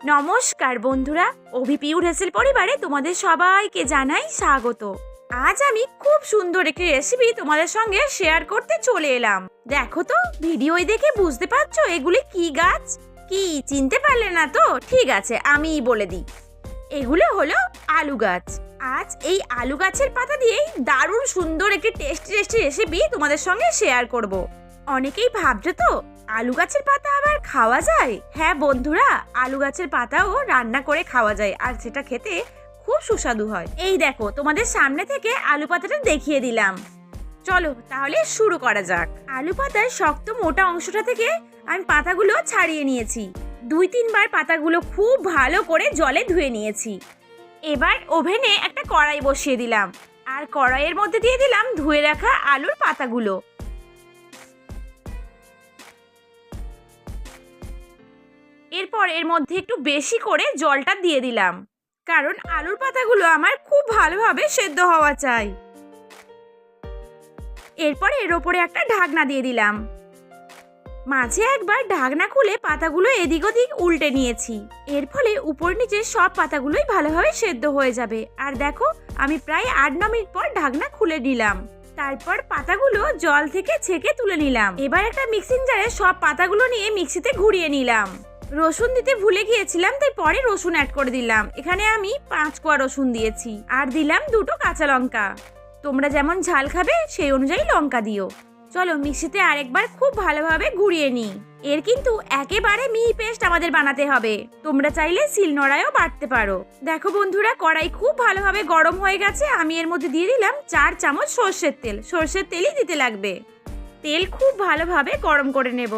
নমস্কার বন্ধুরা, অভিপিউর হেসেল পরিবারে তোমাদের সবাইকে জানাই স্বাগত। আজ আমি খুব সুন্দর একটি রেসিপি তোমাদের সঙ্গে শেয়ার করতে চলে এলাম। দেখো তো, ভিডিওই দেখে বুঝতে পারছো এগুলি কি গাছ? কি চিনতে পারলে না তো? ঠিক আছে, আমিই বলে দিই। এগুলো হলো আলু গাছ। আজ এই আলু গাছের পাতা দিয়েই দারুণ সুন্দর একটি টেস্টি রেসিপি তোমাদের সঙ্গে শেয়ার করব। অনেকেই ভাবছো তো আলু গাছের পাতা আবার খাওয়া যায়? হ্যাঁ বন্ধুরা, আলু গাছের পাতাও রান্না করে খাওয়া যায়, আর সেটা খেতে খুব সুস্বাদু হয়। এই দেখো, তোমাদের সামনে থেকে আলু পাতাটা দেখিয়ে দিলাম। চলো তাহলে শুরু করা যাক। আলু পাতার শক্ত মোটা অংশটা থেকে আমি পাতাগুলো ছাড়িয়ে নিয়েছি। 2-3 বার পাতাগুলো খুব ভালো করে জলে ধুয়ে নিয়েছি। এবার ওভেনে একটা কড়াই বসিয়ে দিলাম, আর কড়াইয়ের মধ্যে দিয়ে দিলাম ধুয়ে রাখা আলুর পাতাগুলো। এরপর এর মধ্যে একটু বেশি করে জলটা দিয়ে দিলাম, কারণ আলুর পাতাগুলো আমার খুব ভালোভাবে সেদ্ধ হওয়া চাই। এরপর এর ওপরে একটা ঢাকনা দিয়ে দিলাম। মাঝে একবার ঢাকনা খুলে পাতাগুলো এদিক ওদিক উল্টে নিয়েছি। এর ফলে উপর নিচে সব পাতাগুলোই ভালোভাবে সেদ্ধ হয়ে যাবে। আর দেখো, আমি প্রায় 8-9 মিনিট পর ঢাকনা খুলে নিলাম। তারপর পাতাগুলো জল থেকে ছেঁকে তুলে নিলাম। এবার একটা মিক্সিং জারে সব পাতাগুলো নিয়ে মিক্সিতে ঘুরিয়ে নিলাম। রসুন দিতে ভুলে গিয়েছিলাম, তাই পরে রসুন অ্যাড করে দিলাম। এখানে আমি 5 কোয়া রসুন দিয়েছি, আর দিলাম 2টো কাঁচা লঙ্কা। তোমরা যেমন ঝাল খাবে সেই অনুযায়ী লঙ্কা দিও। চলো মিক্সিতে আরেকবার খুব ভালোভাবে ঘুরিয়ে নিই। এর কিন্তু একেবারে মিহি পেস্ট আমাদের বানাতে হবে। তোমরা চাইলে শিলনোড়ায়ও বাটতে পারো। দেখো বন্ধুরা, কড়াই খুব ভালোভাবে গরম হয়ে গেছে। আমি এর মধ্যে দিয়ে দিলাম 4 চামচ সর্ষের তেল। সর্ষের তেলই দিতে লাগবে। তেল খুব ভালোভাবে গরম করে নেব।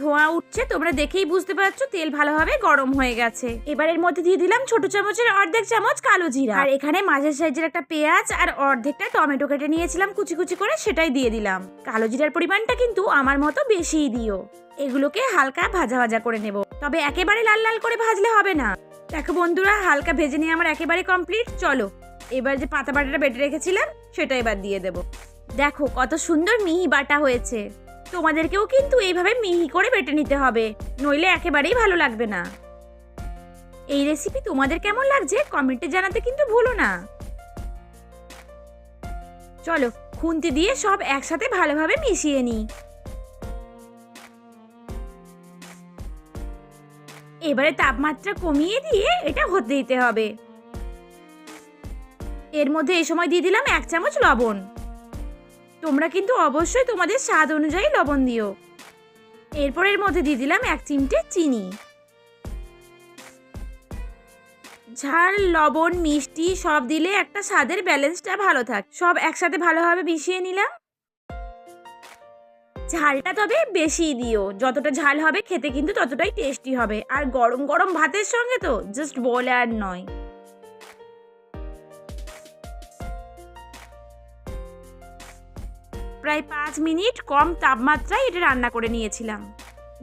ধোঁয়া উঠছে, তোমরা দেখেই বুঝতে পারছো তেল ভালোভাবে গরম হয়ে গেছে। এবার এর মধ্যে দিয়ে দিলাম ছোট চামচের অর্ধেক চামচ কালো জিরা, আর এখানে মাঝের সাইজের একটা পেঁয়াজ আর অর্ধেকটা টমেটো কেটে নিয়েছিলাম কুচি কুচি করে, সেটাই দিয়ে দিলাম। কালো জিরার পরিমাণটা কিন্তু আমার মতো বেশিই দিও। এগুলোকে হালকা ভাজা ভাজা করে নেব, তবে একেবারে লাল লাল করে ভাজলে হবে না। দেখো বন্ধুরা, হালকা ভেজে নিয়ে আমার একেবারে কমপ্লিট। চলো এবার যে পাতা বাটাটা বেটে রেখেছিলাম সেটা এবার দিয়ে দেব। দেখো কত সুন্দর মিহি বাটা হয়েছে। তোমাদেরকেও কিন্তু এইভাবে মিহি করে বেটে নিতে হবে, নইলে একেবারেই ভালো লাগবে না। এই রেসিপি তোমাদের কেমন লাগছে কমেন্টে জানাতে কিন্তু ভুলো না। চলো খুন্তি দিয়ে সব একসাথে ভালোভাবে মিশিয়ে নিই। এবারে তাপমাত্রা কমিয়ে দিয়ে এটা হতে দিতে হবে। এর মধ্যে এই সময় দিয়ে দিলাম 1 চামচ লবণ। তোমরা কিন্তু অবশ্যই তোমাদের স্বাদ অনুযায়ী লবণ দিও। এরপর এর মধ্যে দিয়ে দিলাম 1 চিমটে চিনি। ঝাল, লবণ, মিষ্টি সব দিলে একটা স্বাদের ব্যালেন্সটা ভালো থাকে। সব একসাথে ভালোভাবে মিশিয়ে নিলাম। ঝালটা তবে বেশি দিও, যতটা ঝাল হবে খেতে কিন্তু ততটাই টেস্টি হবে। আর গরম গরম ভাতের সঙ্গে তো জাস্ট বলে আর নয়। প্রায় 5 মিনিট কম তাপমাত্রায় এটা রান্না করে নিয়েছিলাম।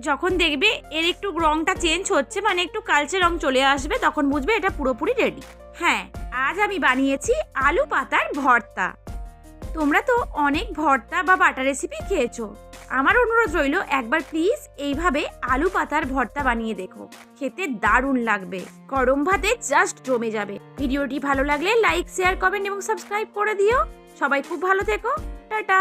যখন দেখবে এর একটু রংটা চেঞ্জ হচ্ছে, মানে একটু কালচে রং চলে আসবে, তখন বুঝবে এটা পুরোপুরি রেডি। হ্যাঁ, আজ আমি বানিয়েছি আলু পাতার ভর্তা। তোমরা তো অনেক ভর্তা বা বাটা রেসিপি খেয়েছো। আমার অনুরোধ রইল, একবার প্লিজ এইভাবে আলু পাতার ভর্তা বানিয়ে দেখো, খেতে দারুণ লাগবে। গরম ভাতে জাস্ট জমে যাবে। ভিডিওটি ভালো লাগলে লাইক, শেয়ার, কমেন্ট এবং সাবস্ক্রাইব করে দিও। সবাই খুব ভালো থেকো। টাটা।